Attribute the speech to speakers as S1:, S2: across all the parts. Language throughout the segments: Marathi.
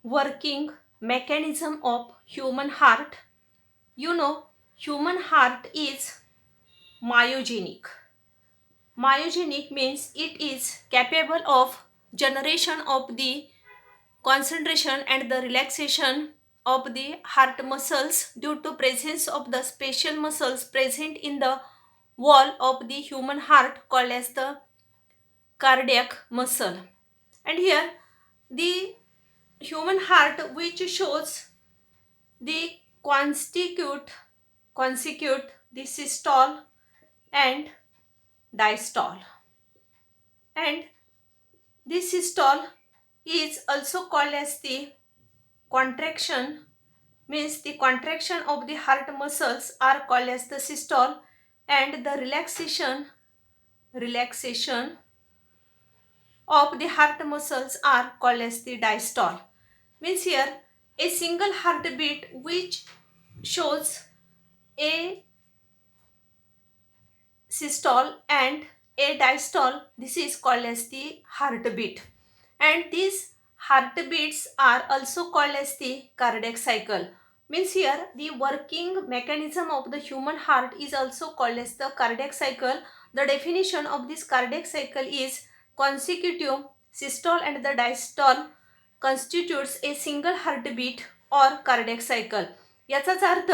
S1: working mechanism of human heart. You know, human heart is myogenic. Myogenic means it is capable of generation of the concentration and the relaxation of the heart muscles due to presence of the special muscles present in the wall of the human heart called as the cardiac muscle. And here the human heart which shows the constitute the systole and diastole, and this systole is also called as the contraction, means the contraction of the heart muscles are called as the systole, and the relaxation of the heart muscles are called as the diastole. Means here a single heartbeat which shows a systole and a diastole, this is called as the heartbeat, and these heartbeats are also called as the cardiac cycle. Means here the working mechanism of the human heart is also called as the cardiac cycle. The definition of this cardiac cycle is consecutive systole and the diastole constitutes a single heartbeat or cardiac cycle. याचाच अर्थ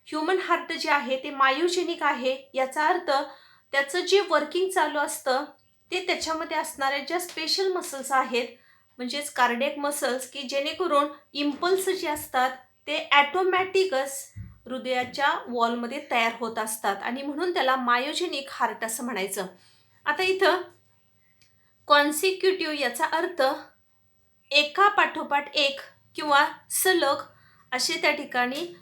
S1: ह्युमन हार्ट जे आहे ते मायोजेनिक आहे. याचा अर्थ त्याचं जे वर्किंग चालू असतं ते त्याच्यामध्ये असणाऱ्या ज्या स्पेशल मसल्स आहेत, म्हणजेच कार्डियक मसल्स, की जेणेकरून इम्पल्स जे असतात ते ॲटोमॅटिकच हृदयाच्या वॉलमध्ये तयार होत असतात आणि म्हणून त्याला मायोजेनिक हार्ट असं म्हणायचं. आता इथं कॉन्सिक्युटिव्ह याचा अर्थ एका पाठोपाठ एक किंवा सलग असे त्या ठिकाणी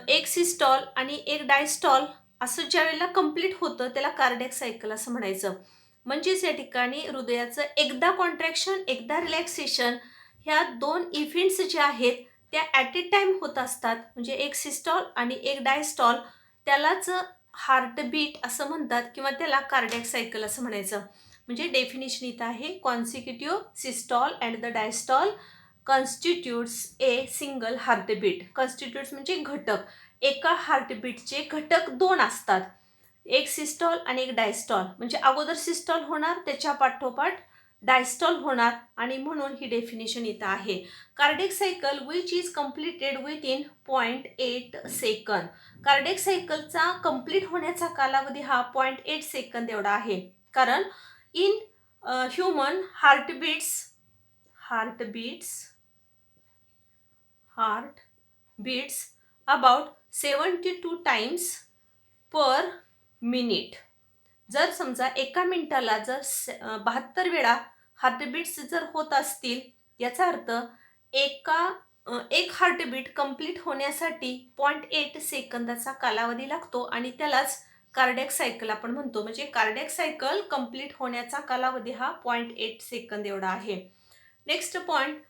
S1: एक सिस्टॉल आणि एक डायस्टॉल असं ज्या वेळेला कंप्लीट होतं त्याला कार्डियक सायकल असं म्हणायचं. म्हणजेच या ठिकाणी हृदयाचं एकदा कॉन्ट्रॅक्शन एकदा रिलॅक्सेशन ह्या दोन इव्हेंट्स ज्या आहेत त्या ॲट ए टाईम होत असतात. म्हणजे एक सिस्टॉल आणि एक डायस्टॉल, त्यालाच हार्टबीट असं म्हणतात किंवा त्याला कार्डियक सायकल असं म्हणायचं. म्हणजे डेफिनेशन इथं आहे consecutive systole and the diastole constitute a single heartbeat. Constitutes म्हणजे घटक. एका हार्टबीटचे घटक दोन असतात, एक सिस्टॉल आणि एक डायस्टॉल. म्हणजे अगोदर सिस्टॉल होणार त्याच्या पाठोपाठ डायस्टॉल होणार आणि म्हणून ही डेफिनेशन इथं आहे. Cardiac cycle which is completed with in 0.8 second. Cardiac सायकलचा कंप्लीट होण्याचा कालावधी हा 0.8 सेकंद एवढा आहे. कारण in human heart beats about 72 times per minute. जर समजा एका मिनिटाला जर 72 वेळा हार्टबीट्स जर होत असतील, याचा अर्थ एक हार्टबीट कंप्लीट होण्यासाठी 0.8 सेकंदाचा कालावधी लागतो आणि त्यालाच कार्डियक सायकल आपण म्हणतो. म्हणजे कार्डियक सायकल कंप्लीट होण्याचा कालावधी हा 0.8 सेकंद एवढा आहे. Next point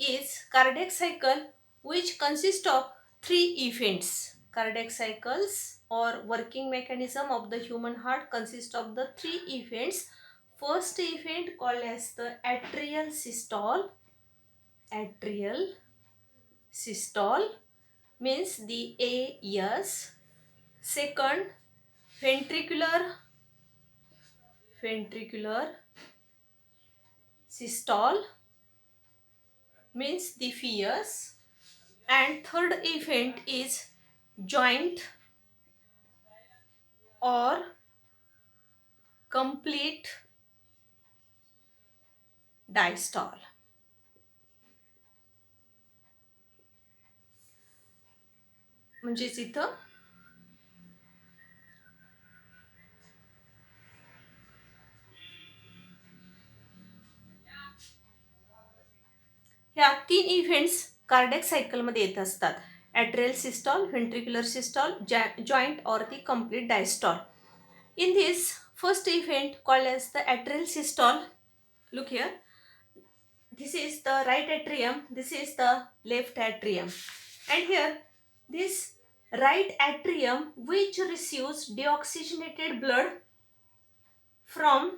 S1: is cardiac cycle which consists of three events. Cardiac cycles or working mechanism of the human heart consist of the three events. First event called as the atrial systole. Atrial systole means the AS. Second, ventricular systole means the fierce, and third event is joint or complete diastole. म्हणजेच इथं ह्या तीन इव्हेंट्स कार्डियक सायकलमध्ये येत असतात. Atrial systole, ventricular systole, joint or the complete diastole. In this first event called as the atrial systole, look here, this is the right atrium, this is the left atrium, and here this right atrium which receives deoxygenated blood from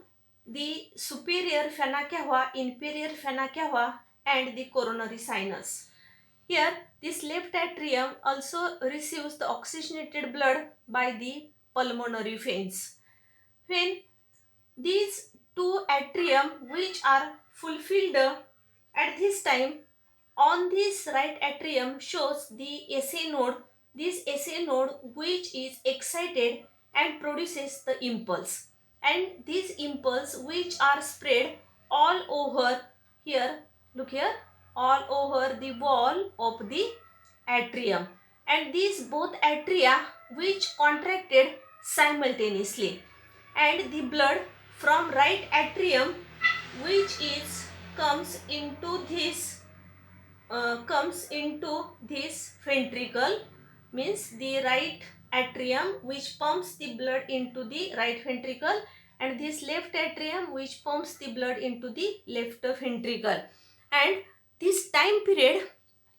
S1: the superior vena cava, inferior vena cava and the coronary sinus. Here, this left atrium also receives the oxygenated blood by the pulmonary veins. When these two atrium which are fulfilled at this time, on this right atrium shows the SA node. This SA node which is excited and produces the impulse, and these impulse which are spread all over here, look here, all over the wall of the atrium, and these both atria which contracted simultaneously, and the blood from right atrium which is comes into this ventricle, means the right atrium which pumps the blood into the right ventricle, and this left atrium which pumps the blood into the left ventricle. And this time period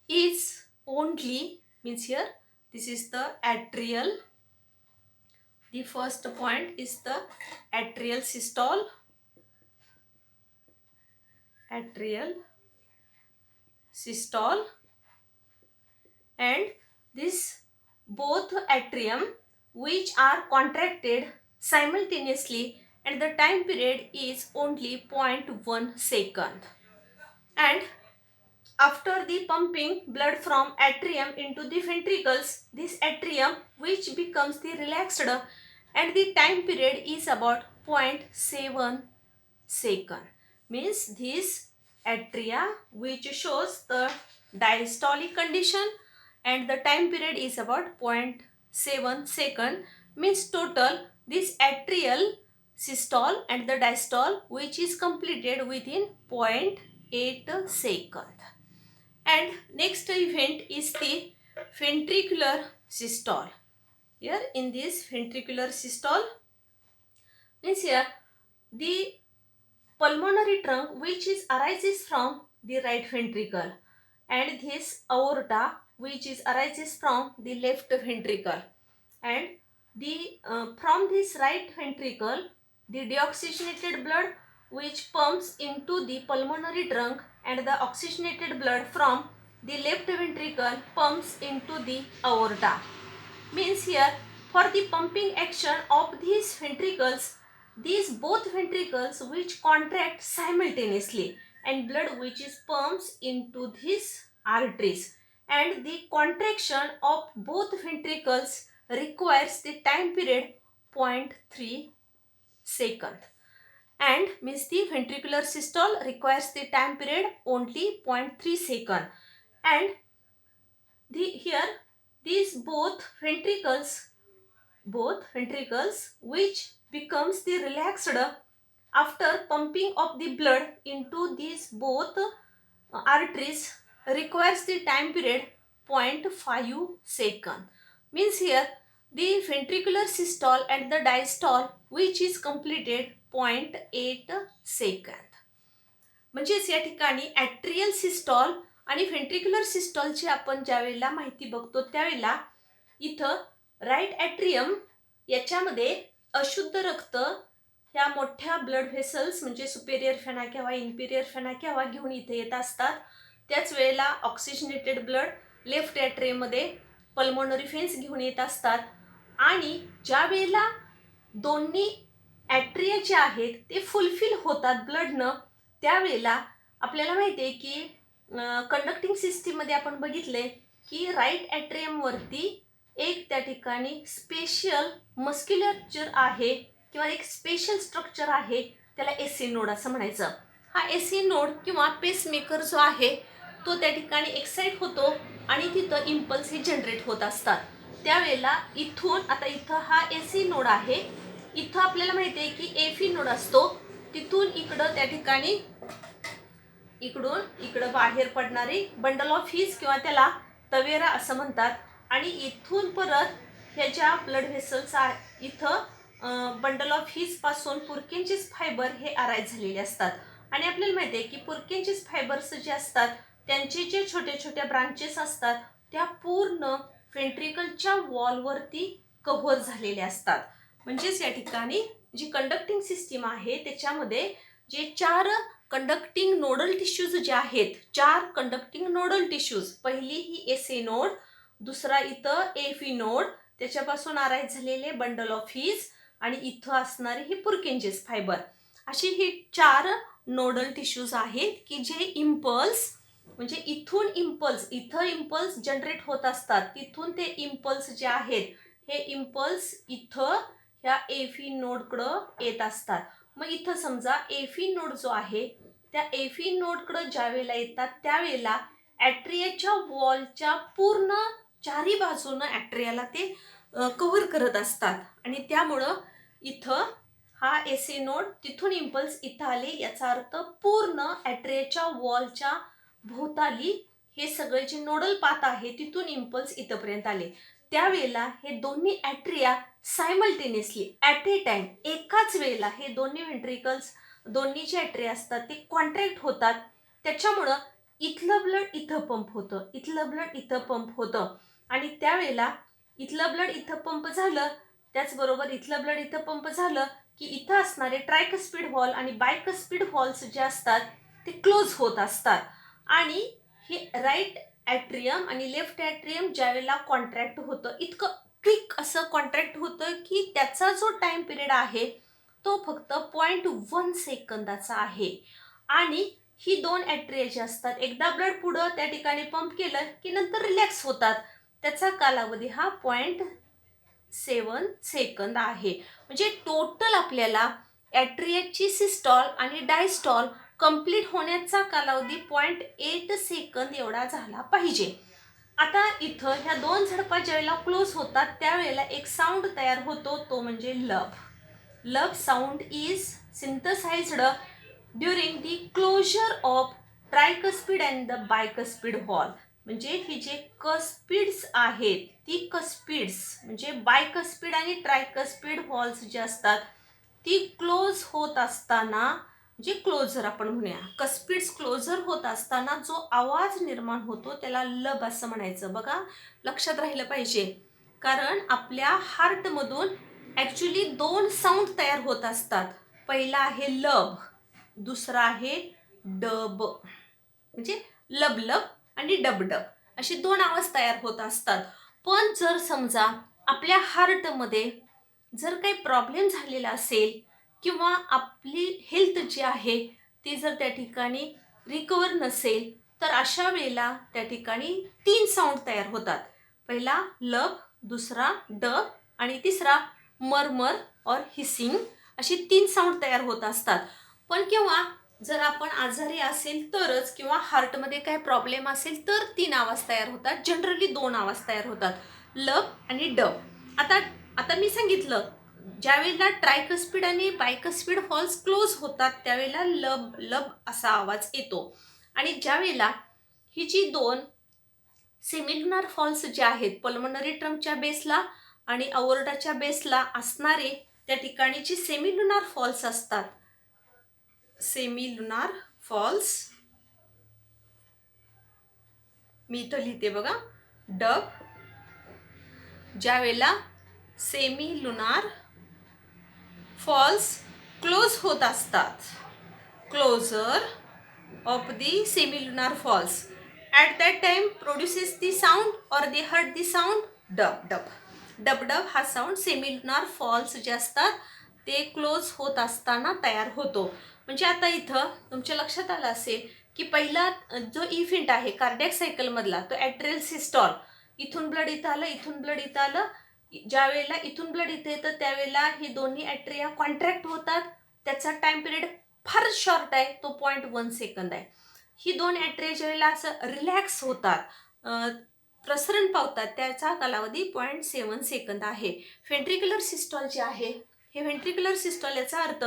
S1: is only, means here this is the atrial, the first point is the atrial systole, and this both atrium which are contracted simultaneously, and the time period is only 0.1 second. And after the pumping blood from atrium into the ventricles, this atrium which becomes the relaxed, and the time period is about 0.7 second. Means this atria which shows the diastolic condition and the time period is about 0.7 second, means total this atrial systole and the diastole which is completed within 0.8 second. And next event is the ventricular systole. Here in this ventricular systole, means here the pulmonary trunk which is arises from the right ventricle, and this aorta which is arises from the left ventricle, and the from this right ventricle the deoxygenated blood which pumps into the pulmonary trunk, and the oxygenated blood from the left ventricle pumps into the aorta. Means here for the pumping action of these ventricles, these both ventricles which contract simultaneously, and blood which is pumps into these arteries, and the contraction of both ventricles requires the time period 0.3 second, and means the ventricular systole requires the time period only 0.3 second, and here these both ventricles which becomes the relaxed after pumping of the blood into these both arteries requires the time period 0.5 second. Means here the ventricular systole and the diastole which is completed 0.8 second. म्हणजेच या ठिकाणी ॲट्रियल सिस्टॉल आणि व्हेंट्रिक्युलर सिस्टॉलची आपण ज्यावेळेला माहिती बघतो त्यावेळेला इथं राईट ॲट्रियम याच्यामध्ये अशुद्ध रक्त ह्या मोठ्या ब्लड व्हेसल्स म्हणजे सुपेरियर फेना केव्हा इन्फिरियर फेना केव्हा घेऊन इथे येत असतात. त्याच वेळेला ऑक्सिजनेटेड ब्लड लेफ्ट ॲट्रियममध्ये पल्मोनरी व्हेन्स घेऊन येत असतात, आणि ज्या वेळेला दोन्ही ॲट्रिया जे आहेत ते फुलफिल होतात ब्लडनं, त्यावेळेला आपल्याला माहिती आहे की कंडक्टिंग सिस्टीममध्ये आपण बघितले की राईट ॲट्रियमवरती एक त्या ठिकाणी स्पेशल मस्क्युलरचर आहे किंवा एक स्पेशल स्ट्रक्चर आहे, त्याला एसी नोड असं म्हणायचं. हा एसी नोड किंवा पेसमेकर जो आहे तो त्या ठिकाणी एक्साइट होतो आणि तिथं इम्पल्स हे जनरेट होत असतात. त्यावेळेला इथून आता इथं हा एसी नोड आहे, इथं आपल्याला माहिती आहे की एफी नोड असतो, तिथून इकडं त्या ठिकाणी इकडून इकडं बाहेर पडणारी बंडल ऑफ हीज किंवा त्याला तवेरा असं म्हणतात, आणि इथून परत ह्याच्या ब्लड व्हेसल्स इथं बंडल ऑफ हीज पासून पुरकिंचिस फायबर हे अराईज झालेले असतात. आणि आपल्याला माहिती आहे की पुरकिंचिस फायबर्स जे असतात त्यांचे जे छोट्या छोट्या ब्रांचेस असतात त्या पूर्ण व्हेंट्रिकलच्या वॉलवरती कव्हर झालेले असतात. म्हणजेच या ठिकाणी जी कंडक्टिंग सिस्टीम आहे त्याच्यामध्ये जे 4 कंडक्टिंग नोडल टिश्यूज जे आहेत, 4 कंडक्टिंग नोडल टिश्यूज, पहिली ही एसए नोड, दुसरा इथं एफी नोड, त्याच्यापासून अराईज झालेले बंडल ऑफ हीज आणि इथं असणारे हे पुरकेंजेस फायबर, अशी ही 4 नोडल टिश्यूज आहेत की जे इम्पल्स म्हणजे इथून इम्पल्स, इथं इम्पल्स जनरेट होत असतात, तिथून ते इम्पल्स जे आहेत हे इम्पल्स इथं ह्या एफी नोडकडं येत असतात. मग इथं समजा एफी नोड जो आहे त्या एफी नोडकडं ज्या वेळेला येतात त्यावेळेला ॲट्रियाच्या वॉलच्या पूर्ण चारी बाजूनं ॲट्रियाला ते कव्हर करत असतात आणि त्यामुळं इथं हा एसी नोड तिथून इम्पल्स इथं आले, याचा अर्थ पूर्ण ॲट्रियाच्या वॉलच्या भोवताली हे सगळे जे नोडल पाथ आहे तिथून इम्पल्स इथंपर्यंत आले. त्यावेळेला हे दोन्ही ॲट्रिया सायमल्टेनियसली ॲट ए टाइम एकाच वेळेला हे दोन्ही व्हेंट्रिकल्स, दोन्ही जे ॲट्रिया असतात ते कॉन्ट्रॅक्ट होतात. त्याच्यामुळं इथलं ब्लड इथं पंप होतं, इथलं ब्लड इथं पंप होतं आणि त्यावेळेला इथलं ब्लड इथं पंप झालं, त्याचबरोबर इथलं ब्लड इथं पंप झालं की इथं असणारे ट्रायकस्पिड वॉल आणि बायकस्पिड वॉल्स जे असतात ते क्लोज होत असतात आणि हे राईट ॲट्रियम आणि लेफ्ट ॲट्रियम ज्यावेळेला कॉन्ट्रॅक्ट होतं, इतकं क्विक असं कॉन्ट्रॅक्ट होतं की त्याचा जो टाईम पिरियड आहे तो फक्त 0.1 सेकंदाचा आहे आणि ही दोन ॲट्रिया जे असतात एकदा ब्लड पुढं त्या ठिकाणी पंप केलं की नंतर रिलॅक्स होतात, त्याचा कालावधी हा 0.7 सेकंद आहे. म्हणजे टोटल आपल्याला ॲट्रियाची सिस्टॉल आणि डायस्टॉल कंप्लीट होण्याचा कालावधी 0.8 सेकंद एवढा झाला पाहिजे. आता इथं ह्या दोन झडपा ज्यावेळेला क्लोज होतात त्यावेळेला एक साऊंड तयार होतो, तो म्हणजे lub. Lub sound is synthesized during the closure of tricuspid and the bicuspid valve. म्हणजे ही जे कस्पिड्स आहेत ती कस्पिड्स म्हणजे बायकस्पिड आणि ट्रायकस्पिड वॉल्स जे असतात ती क्लोज होत असताना, जे क्लोजर आपण म्हणूया, कस्पिड्स क्लोजर होत असताना जो आवाज निर्माण होतो त्याला लब असं म्हणायचं. बघा, लक्षात राहिलं पाहिजे, कारण आपल्या हार्टमधून ॲक्च्युली 2 साऊंड तयार होत असतात. पहिला आहे लब, दुसरा आहे डब. म्हणजे लब लब आणि डब डब असे 2 आवाज तयार होत असतात. पण जर समजा आपल्या हार्टमध्ये जर काही प्रॉब्लेम झालेला असेल किंवा आपली हेल्थ जी आहे ती जर त्या ठिकाणी रिकवर नसेल तर अशा वेळेला त्या ठिकाणी 3 साऊंड तयार होतात. पहिला लब, दुसरा डब आणि तिसरा मरमर और हिसिंग, अशी 3 साऊंड तयार होत असतात. पण किंवा जर आपण आजारी असेल तरच किंवा हार्टमध्ये काय प्रॉब्लेम असेल तर 3 आवाज तयार होतात, जनरली 2 आवाज तयार होतात, लब आणि डब. आता आता मी सांगितलं ज्यावेळेला ट्रायकस्पिड आणि बायकस्पिड वॉल्स क्लोज होतात त्यावेळेला लब लब असा आवाज येतो आणि ज्यावेळेला ही जी 2 सेमिलुनार फॉल्स जे आहेत पल्मोनरी ट्रंकच्या बेसला आणि अओर्टाच्या बेसला असणारे त्या ठिकाणी जी सेमिलुनार फॉल्स असतात, सेमिलुनार फॉल्स मी इथं लिहिते बघा, डब, ज्यावेळेला सेमिलुनार फॉल्स क्लोज होत असतात, closure of the semilunar valves, at that time produces the sound और दे हर्ट दी साऊंड डब डब. डब डब हा साऊंड सेमिलुनार फॉल्स जे असतात ते क्लोज होत असताना तयार होतो. म्हणजे आता इथं तुमच्या लक्षात आलं असेल की पहिला जो इव्हेंट आहे कार्डियक सायकलमधला तो ॲट्रियल सिस्टॉल, इथून ब्लड इथं आलं, इथून ब्लड इथं आलं, ज्या वेळेला इथून ब्लड इथे येतं त्यावेळेला ही दोन्ही ॲट्रिया कॉन्ट्रॅक्ट होतात, त्याचा टाइम पिरियड फार शॉर्ट आहे, तो 0.1 सेकंद आहे. ही 2 ॲट्रिया ज्यावेळेला असं रिलॅक्स होतात, प्रसरण पावतात, त्याचा कालावधी 0.7 सेकंद आहे. व्हेंट्रिक्युलर सिस्टॉल जे आहे हे व्हेंट्रिक्युलर सिस्टॉल याचा अर्थ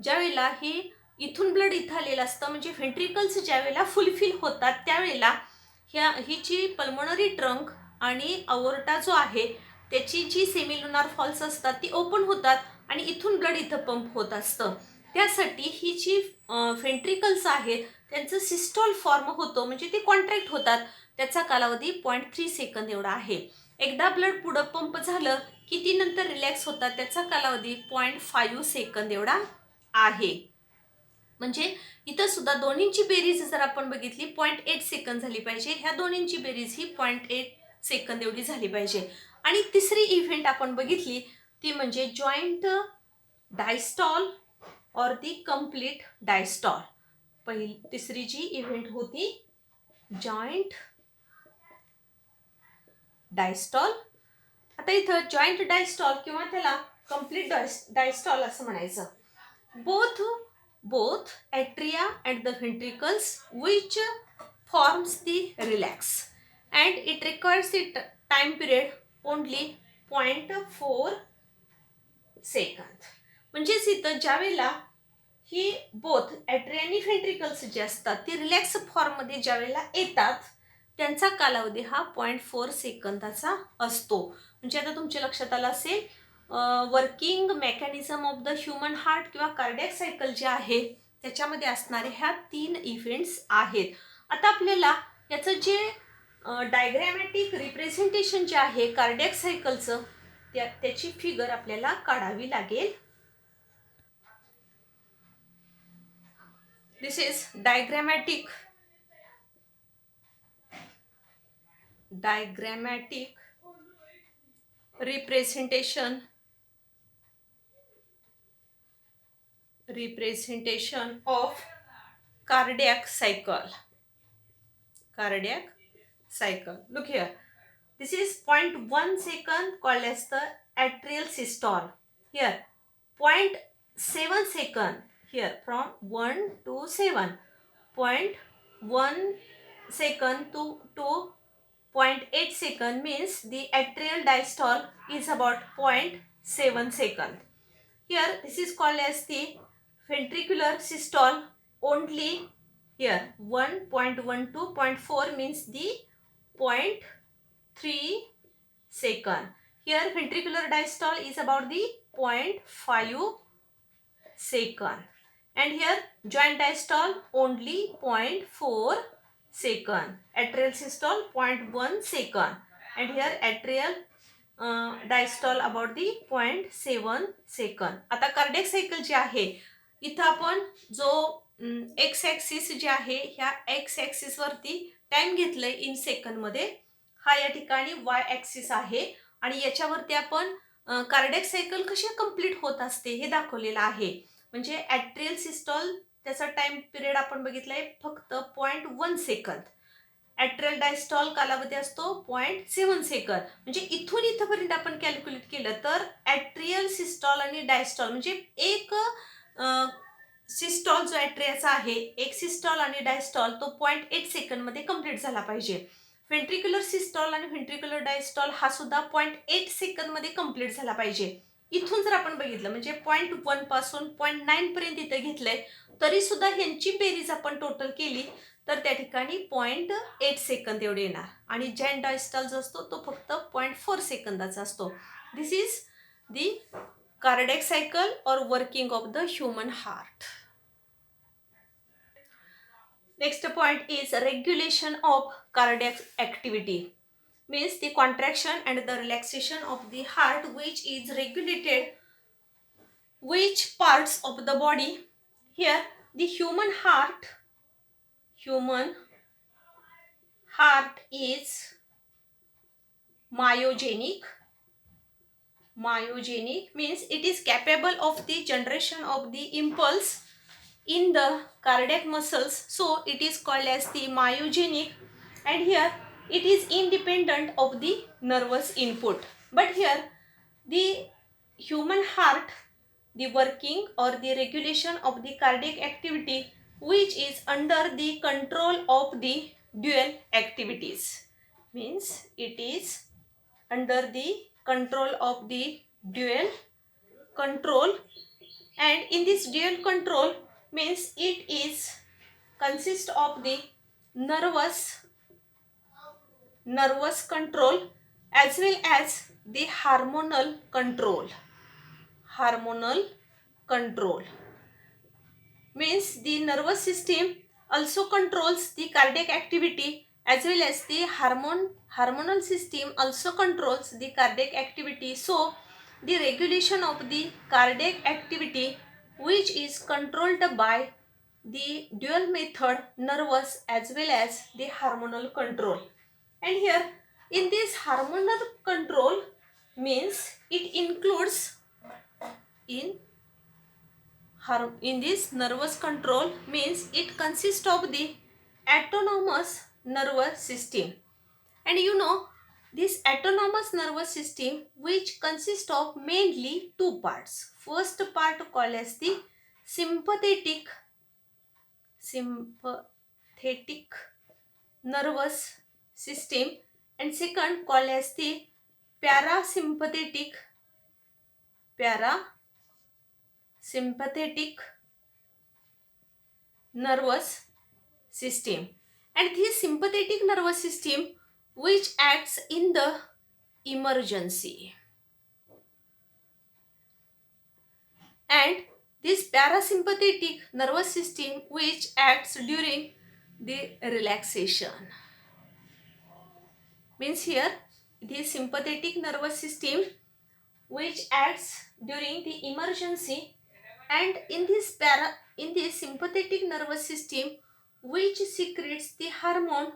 S1: ज्यावेळेला ही इथून ब्लड इथं आलेलं असतं म्हणजे व्हेंट्रिकल्स ज्यावेळेला फुलफिल होतात त्यावेळेला ही जी पल्मोनरी ट्रंक आणि अओर्टा जो आहे त्याची जी सेमिलुनार फॉल्स असतात ती ओपन होतात आणि इथून ब्लड इथं पंप होत असतं. त्यासाठी ही जी व्हेंट्रिकल्स आहेत त्यांचं सिस्टॉल फॉर्म होतो म्हणजे ते कॉन्ट्रॅक्ट होतात, त्याचा कालावधी 0.3 सेकंद एवढा आहे. एकदा ब्लड पुढं पंप झालं की ती नंतर रिलॅक्स होतात, त्याचा कालावधी 0.5 सेकंद एवढा आहे. म्हणजे इथं सुद्धा दोन्हींची बेरीज जर आपण बघितली 0.8 सेकंद झाली पाहिजे. ह्या दोन्हींची बेरीज ही 0.8 सेकंद एवढी झाली पाहिजे. आणि तिसरी इव्हेंट आपण बघितली ती म्हणजे जॉईंट डायस्टॉल और दी कंप्लीट डायस्टॉल. तिसरी जी इव्हेंट होती जॉईंट डायस्टॉल. आता इथं जॉईंट डायस्टॉल किंवा त्याला कंप्लीट डायस्टॉल असं म्हणायचं. both atria and the ventricles which forms the relax and it requires the time period only 0.4 second. म्हणजेच इथं ज्यावेळेला ही बोथ ॲट्रिया आणि व्हेंट्रिकल्स जे असतात ते रिलॅक्स फॉर्ममध्ये ज्यावेळेला येतात त्यांचा कालावधी हा 0.4 सेकंदाचा असतो. म्हणजे आता तुमच्या लक्षात आलं असेल working mechanism of the human heart किंवा कार्डियक सायकल जे आहे त्याच्यामध्ये असणारे ह्या 3 इव्हेंट्स आहेत. आता आपल्याला याचं जे डायग्रॅमॅटिक रिप्रेझेंटेशन जे आहे कार्डियक सायकलचं त्याची फिगर आपल्याला काढावी लागेल. दिस is डायग्रॅमॅटिक representation of cardiac cycle. Look here, this is 0.1 second called as the atrial systole. Here 0.7 second, here from 1 to 7, 0.1 second to 0.8 second means the atrial diastole is about 0.7 second. Here this is called as the ventricular systole only. Here 1.1 to 0.4 means the 0.3 second. Here ventricular diastole is about the 0.5 second. And here joint diastole only 0.4 second. Atrial systole 0.1 second. And here atrial diastole about the 0.7 second. आता कार्डियक सायकल जे आहे इथं आपण जो एक्स ॲक्सिस जे आहे ह्या एक्स ॲक्सिस वरती टाइम घेतलंय इन सेकंद मध्ये. हा या ठिकाणी वाय ॲक्सिस आहे आणि याच्यावरती आपण कार्डियक सायकल कशी कंप्लीट होत असते हे दाखवलेलं आहे. म्हणजे ॲट्रियल सिस्टॉल त्याचा टाइम पिरियड आपण बघितलाय फक्त 0.1 सेकंद. ॲट्रियल डायस्टॉल कालावधी असतो 0.7 सेकंद. म्हणजे इथून इथंपर्यंत आपण कॅल्क्युलेट केलं तर ॲट्रियल सिस्टॉल आणि डायस्टॉल म्हणजे एक सिस्टॉल जो ॲट्रियाचा आहे एक सिस्टॉल आणि डायस्टॉल तो 0.8 सेकंदमध्ये कंप्लीट झाला पाहिजे. व्हेंट्रिक्युलर सिस्टॉल आणि व्हेंट्रिक्युलर डायस्टॉल हा सुद्धा 0.8 सेकंदमध्ये कंप्लीट झाला पाहिजे. इथून जर आपण बघितलं म्हणजे 0.1 पासून 0.9 पर्यंत इथं घेतलंय तरी सुद्धा ह्यांची बेरीज आपण टोटल केली तर त्या ठिकाणी 0.8 सेकंद एवढे येणार. आणि जॉइंट डायस्टॉल जो असतो तो फक्त 0.4 सेकंदाचा असतो. दिस इज दी कार्डियक सायकल और working of the human heart. Next point is regulation of cardiac activity. Means the contraction and the relaxation of the heart which is regulated which parts of the body. Here the human heart is myogenic means it is capable of the generation of the impulse in the cardiac muscles, so it is called as the myogenic. And here it is independent of the nervous input. But here the human heart, the working or the regulation of the cardiac activity which is under the control of the dual activities, means it is under the control of the dual control. And in this dual control means it is consist of the nervous control as well as the hormonal control. Means the nervous system also controls the cardiac activity as well as the hormonal system also controls the cardiac activity. So the regulation of the cardiac activity which is controlled by the dual method nervous as well as the hormonal control. And here in this hormonal control means it includes in this nervous control means it consists of the autonomous nervous system. And you know, this autonomous nervous system which consists of mainly two parts. First part called as the sympathetic nervous system, and second called as the parasympathetic nervous system. And this sympathetic nervous system which acts in the emergency, and this parasympathetic nervous system which acts during the relaxation. Means here the sympathetic nervous system which acts during the emergency, and in this sympathetic nervous system which secretes the hormone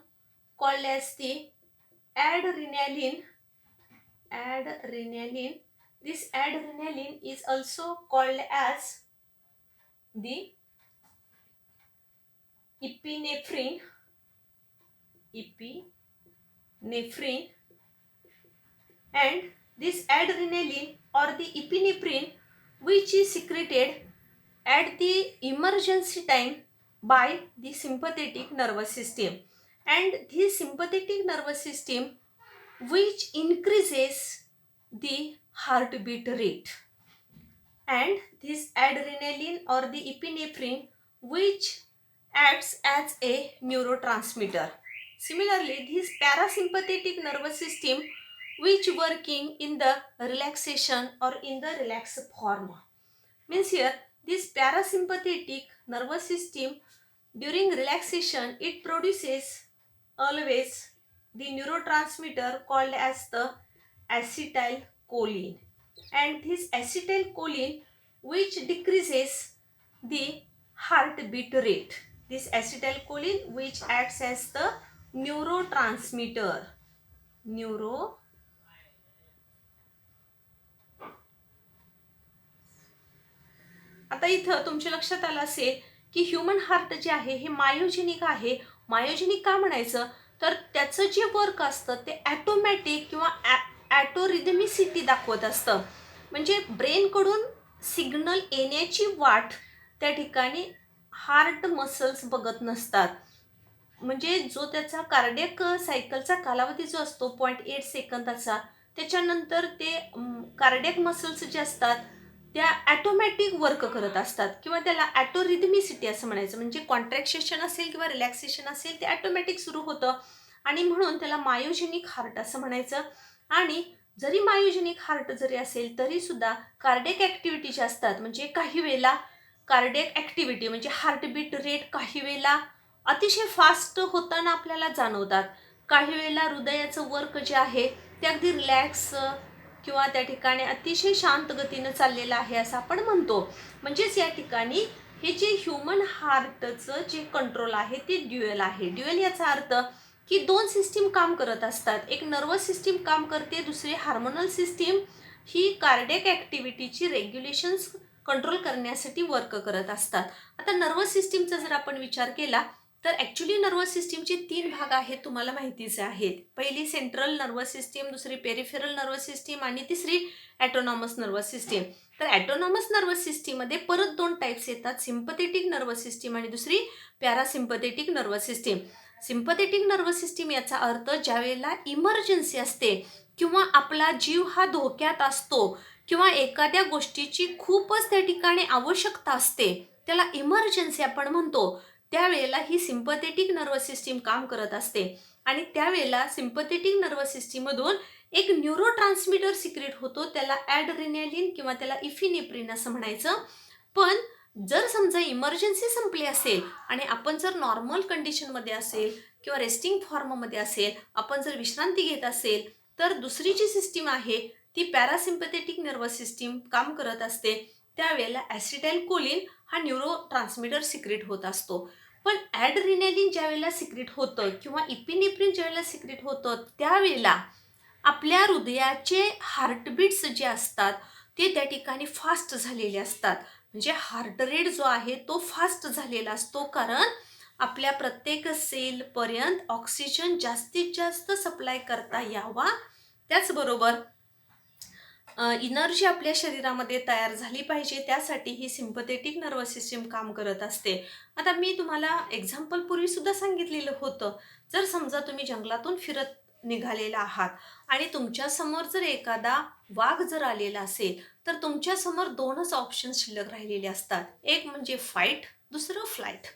S1: called as the adrenaline. This adrenaline is also called as the epinephrine. And this adrenaline or the epinephrine which is secreted at the emergency time by the sympathetic nervous system, and this sympathetic nervous system which increases the heartbeat rate, and this adrenaline or the epinephrine which acts as a neurotransmitter. Similarly, this parasympathetic nervous system which working in the relaxation or in the relaxed form. Means here this parasympathetic nervous system during relaxation it produces always the neurotransmitter called as the acetylcholine, and this acetylcholine which decreases the heartbeat rate. This acetylcholine which acts as the neurotransmitter. आता इथं तुमच्या लक्षात आलं असेल की ह्युमन हार्ट जे आहे हे मायोजेनिक आहे. मायोजेनिक का म्हणायचं तर त्याचं जे वर्क असतं ते ॲटोमॅटिक किंवा ॲटोरिदमिसिटी दाखवत असतं. म्हणजे ब्रेनकडून सिग्नल येण्याची वाट त्या ठिकाणी हार्ट मसल्स बघत नसतात. म्हणजे जो त्याचा कार्डियक सायकलचा कालावधी जो असतो 0.8 सेकंदाचा, त्याच्यानंतर ते कार्डियक मसल्स जे असतात त्या ॲटोमॅटिक वर्क करत असतात किंवा त्याला ॲटोरिदमिसिटी असं म्हणायचं. म्हणजे कॉन्ट्रॅक्शन असेल किंवा रिलॅक्सेशन असेल ते ॲटोमॅटिक सुरू होतं आणि म्हणून त्याला मायोजेनिक हार्ट असं म्हणायचं. आणि जरी मायोजेनिक हार्ट जरी असेल तरी सुद्धा कार्डियक ॲक्टिव्हिटी ज्या असतात म्हणजे काही वेळेला कार्डियक ॲक्टिव्हिटी म्हणजे हार्टबीट रेट काही वेळेला अतिशय फास्ट होताना आपल्याला जाणवतात. काही वेळेला हृदयाचं वर्क जे आहे ते अगदी रिलॅक्स किंवा त्या ठिकाणी अतिशय शांत गतीनं चाललेलं आहे असं आपण म्हणतो. म्हणजेच या ठिकाणी हे जे ह्युमन हार्टचं जे कंट्रोल आहे ते ड्युअल आहे. ड्युअल याचा अर्थ की दोन सिस्टीम काम करत असतात. एक नर्वस सिस्टीम काम करते, दुसरी हार्मोनल सिस्टीम ही कार्डियक ॲक्टिव्हिटीची रेग्युलेशन्स कंट्रोल करण्यासाठी वर्क करत असतात. आता नर्वस सिस्टीमचा जर आपण विचार केला तर ॲक्च्युली नर्वस सिस्टीमचे 3 भाग आहेत, तुम्हाला माहितीच आहेत. पहिली सेंट्रल नर्वस सिस्टीम, दुसरी पेरिफेरल नर्वस सिस्टीम आणि तिसरी ॲटोनॉमस नर्वस सिस्टीम. तर ॲटोनॉमस नर्वस सिस्टीममध्ये परत 2 टाईप्स येतात, सिम्पथेटिक नर्वस सिस्टीम आणि दुसरी parasympathetic nervous system. Sympathetic nervous system याचा अर्थ ज्यावेळेला इमर्जन्सी असते किंवा आपला जीव हा धोक्यात असतो किंवा एखाद्या गोष्टीची खूपच त्या ठिकाणी आवश्यकता असते, त्याला इमर्जन्सी आपण म्हणतो, त्यावेळेला ही सिम्पथेटिक नर्वस सिस्टीम काम करत असते. आणि त्यावेळेला सिम्पथेटिक नर्वस सिस्टीममधून एक न्यूरोट्रान्समीटर सिक्रेट होतो, त्याला ॲड्रेनालिन किंवा त्याला इफिनेफ्रिन असं म्हणायचं. पण जर समजा इमर्जन्सी संपली असेल आणि आपण जर नॉर्मल कंडिशनमध्ये असेल किंवा रेस्टिंग फॉर्ममध्ये असेल, आपण जर विश्रांती घेत असेल, तर दुसरी जी सिस्टीम आहे ती पॅरासिम्पथेटिक नर्वस सिस्टीम काम करत असते. त्यावेळेला ॲसिटाइलकोलिन हा न्यूरो ट्रान्समीटर सिक्रेट होत असतो. पण ॲड्रेनालिन ज्यावेळेला सिक्रेट होतं किंवा इपिनेफ्रिन ज्यावेळेला सिक्रेट होतं त्यावेळेला आपल्या हृदयाचे हार्टबीट्स जे असतात ते त्या ठिकाणी फास्ट झालेले असतात. म्हणजे हार्ट रेट जो आहे तो फास्ट झालेला असतो, कारण आपल्या प्रत्येक सेलपर्यंत ऑक्सिजन जास्तीत जास्त सप्लाय करता यावा. त्याचबरोबर एनर्जी आपल्या शरीरामध्ये तयार झाली पाहिजे, त्यासाठी ही सिम्पथेटिक नर्वस सिस्टीम काम करत असते. आता मी तुम्हाला एक्झाम्पल पूर्वीसुद्धा सांगितलेलं होतं. जर समजा तुम्ही जंगलातून फिरत निघालेला आहात आणि तुमच्यासमोर जर एखादा वाघ जर आलेला असेल, तर तुमच्यासमोर 2च ऑप्शन शिल्लक राहिलेले असतात. एक म्हणजे फाईट, दुसरं फ्लाईट.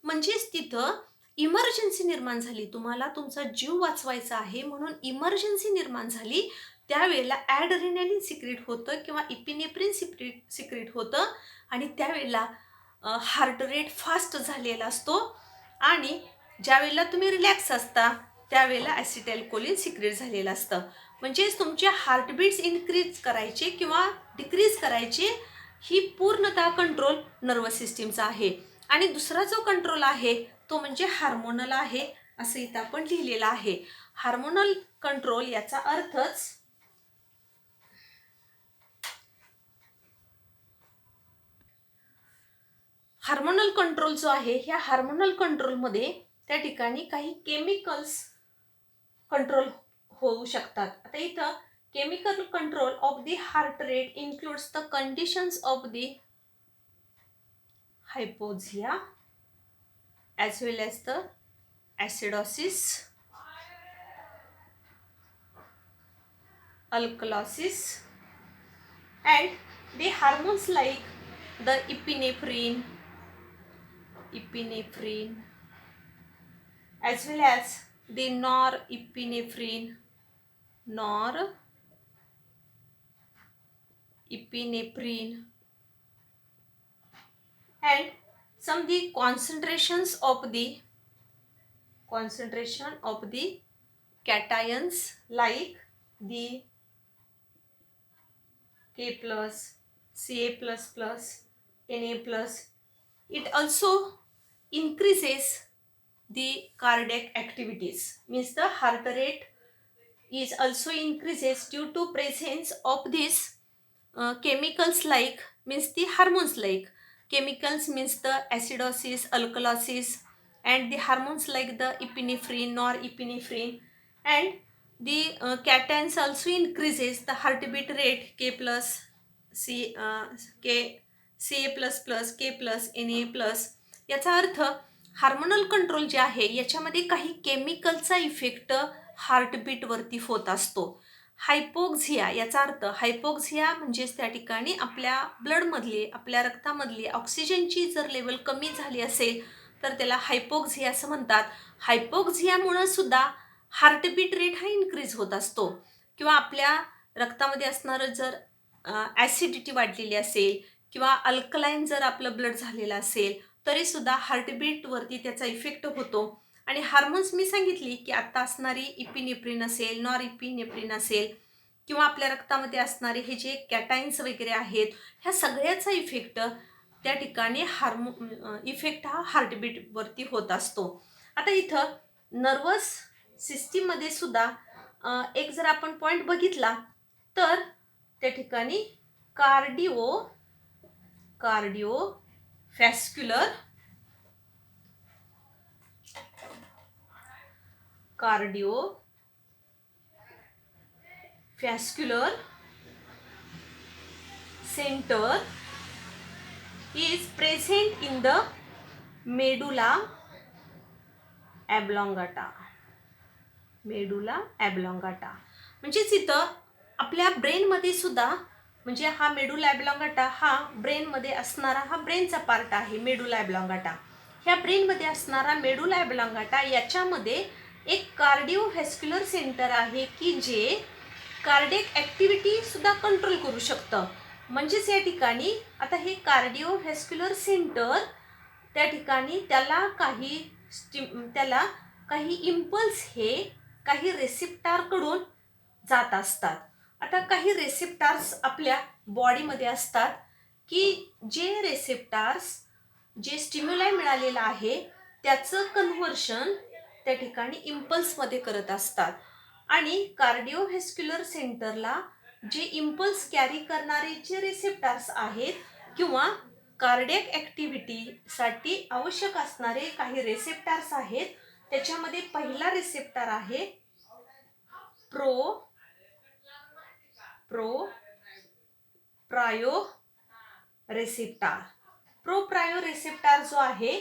S1: म्हणजेच तिथं इमर्जन्सी निर्माण झाली, तुम्हाला तुमचा जीव वाचवायचा आहे म्हणून इमर्जन्सी निर्माण झाली, त्यावेळेला ॲड्रेनालिन सिक्रेट होतं किंवा इपिनेफ्रिन सिक्रेट होतं आणि त्यावेळेला हार्ट रेट फास्ट झालेला असतो आणि ज्यावेळेला तुम्ही रिलॅक्स असता त्यावेळेला ॲसिटाइलकोलिन सिक्रेट झालेलं असतं. म्हणजेच तुमचे हार्टबीट्स इन्क्रीज करायचे किंवा डिक्रीज करायचे ही पूर्णतः कंट्रोल नर्वस सिस्टीमचा आहे. आणि दुसरा जो कंट्रोल आहे तो म्हणजे हार्मोनल आहे, असं इथं आपण लिहिलेलं आहे. हार्मोनल कंट्रोल याचा अर्थच हार्मोनल कंट्रोल जो आहे, ह्या हार्मोनल कंट्रोलमध्ये त्या ठिकाणी काही केमिकल्स कंट्रोल होऊ शकतात. आता इथं chemical control of the heart rate includes the conditions of the hypoxia as well as the acidosis, alkalosis, and the hormones like the epinephrine as well as the norepinephrine and some the concentration of the cations like the K plus, Ca plus plus, Na plus. It also increases the cardiac activities, means the heart rate is also increases due to presence of these chemicals, like means the hormones, like chemicals means the acidosis, alkalosis, and the hormones like the epinephrine, norepinephrine, and the cations also increases the heartbeat rate K plus, Ca plus plus, K plus, Na plus. याचा अर्थ हार्मोनल कंट्रोल जे आहे याच्यामध्ये काही केमिकलचा इफेक्ट हार्टबीटवरती होत असतो. हायपोक्झिया याचा अर्थ, हायपोक्झिया म्हणजेच त्या ठिकाणी आपल्या ब्लडमधली, आपल्या रक्तामधली ऑक्सिजनची जर लेवल कमी झाली असेल तर त्याला हायपोक्झिया असं म्हणतात. हायपोक्झियामुळं सुद्धा हार्टबीट रेट हा इन्क्रीज होत असतो. किंवा आपल्या रक्तामध्ये असणारं जर ॲसिडिटी वाढलेली असेल किंवा अल्कलाईन जर आपलं ब्लड झालेलं असेल तरीसुद्धा हार्टबीटवरती त्याचा इफेक्ट होतो. आणि हार्मोन्स मी सांगितली की आता असणारी इपिनेफ्रिन असेल, नॉरइपिनेफ्रिन असेल किंवा आपल्या रक्तामध्ये असणारे हे जे कॅटाईन्स वगैरे आहेत, ह्या सगळ्याचा इफेक्ट त्या ठिकाणी इफेक्ट हा हार्टबीटवरती होत असतो. आता इथं नर्वस सिस्टीममध्ये सुद्धा एक जर आपण पॉईंट बघितला तर त्या ठिकाणी कार्डिओव्हॅस्क्युलर center is present in the medulla oblongata. म्हणजेच इथं आपल्या ब्रेनमध्ये सुद्धा, म्हणजे हा मेडुला ऑब्लॉंगाटा हा ब्रेनमध्ये असणारा हा ब्रेनचा पार्ट आहे. मेडुला ऑब्लॉंगाटा, ह्या ब्रेनमध्ये असणारा मेडुला ऑब्लॉंगाटा याच्यामध्ये एक कार्डिओव्हॅस्क्युलर सेंटर आहे की जे कार्डियक ॲक्टिव्हिटी सुद्धा कंट्रोल करू शकतं. म्हणजेच या ठिकाणी आता हे कार्डिओव्हॅस्क्युलर सेंटर त्या ठिकाणी त्याला काही इम्पल्स हे काही रेसिप्टारकडून जात असतात. आता काही रेसिप्टार्स आपल्या बॉडीमध्ये असतात की जे रेसिप्टार्स जे स्टिम्युलाय मिळालेलं आहे त्याचं कन्व्हर्शन त्या ठिकाणी इम्पल्समध्ये करत असतात. आणि कार्डिओव्हॅस्क्युलर सेंटरला जे इम्पल्स कॅरी करणारे जे रिसेप्टर्स आहेत किंवा कार्डियक ॲक्टिव्हिटीसाठी आवश्यक असणारे काही रिसेप्टर्स आहेत, त्याच्यामध्ये पहिला रिसेप्टर आहे प्रायो रेसेप्टार. प्रोप्रायो रेसेप्टार जो आहे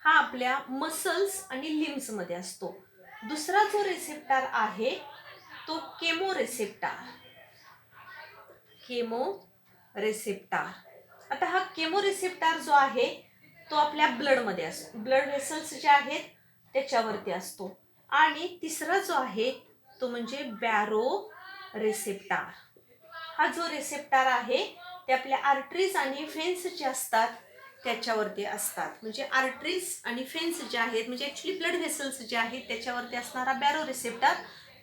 S1: हा आपल्या मसल्स आणि लिम्समध्ये असतो. दुसरा जो रेसेप्टार आहे तो केमो रेसेप्टार. आता हा केमो रेसेप्टार जो आहे तो आपल्या ब्लडमध्ये असतो, ब्लड व्हेसल्स जे आहेत त्याच्यावरती असतो. आणि तिसरा जो आहे तो म्हणजे बॅरो रेसेप्टार. हा जो रेसेप्टार आहे ते आपल्या आर्टरीज आणि व्हेन्स जे असतात त्याच्यावरती असतात. म्हणजे आर्टरीज आणि व्हेन्स जे आहेत म्हणजे ॲक्च्युली ब्लड व्हेसल्स जे आहेत त्याच्यावरती असणारा बॅरो रेसेप्टार.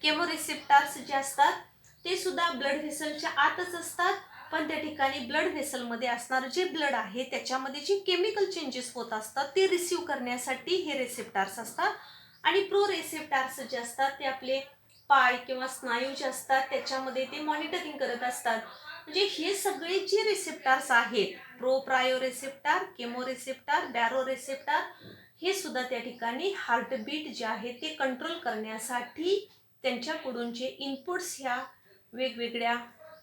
S1: केमो रेसेप्टार्स जे असतात ते सुद्धा ब्लड व्हेसलच्या आतच असतात, पण त्या ठिकाणी ब्लड व्हेसलमध्ये असणारं जे ब्लड आहे त्याच्यामध्ये जे केमिकल चेंजेस होत असतात ते रिसीव्ह करण्यासाठी हे रेसेप्टार्स असतात. आणि प्रो रेसेप्टार्स जे असतात ते आपले पाय किंवा स्नायू जे असतात त्याच्यामध्ये ते मॉनिटरिंग करत असतात. म्हणजे हे सगळे जे रिसेप्टार्स आहेत प्रायो रेसेप्टार, केमो रेसेप्टार, बॅरो रेसेप्टार, हे सुद्धा त्या ठिकाणी हार्टबीट जे आहे ते कंट्रोल करण्यासाठी त्यांच्याकडून जे इनपुट्स ह्या वेगवेगळ्या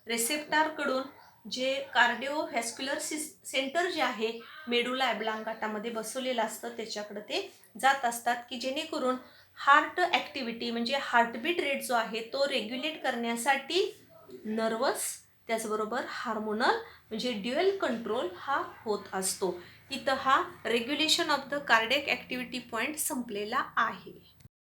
S1: रेसेप्टारकडून जे कार्डिओव्हॅस्क्युलर सेंटर जे आहे मेडुला ऑब्लांगाटामध्ये बसवलेलं असतं त्याच्याकडे ते जात असतात, की जेणेकरून हार्ट ॲक्टिव्हिटी म्हणजे हार्टबीट रेट जो आहे तो रेग्युलेट करण्यासाठी नर्वस त्याचबरोबर हार्मोनल म्हणजे ड्युअल कंट्रोल हा होत असतो. इथं हा regulation of the cardiac activity point संपलेला आहे.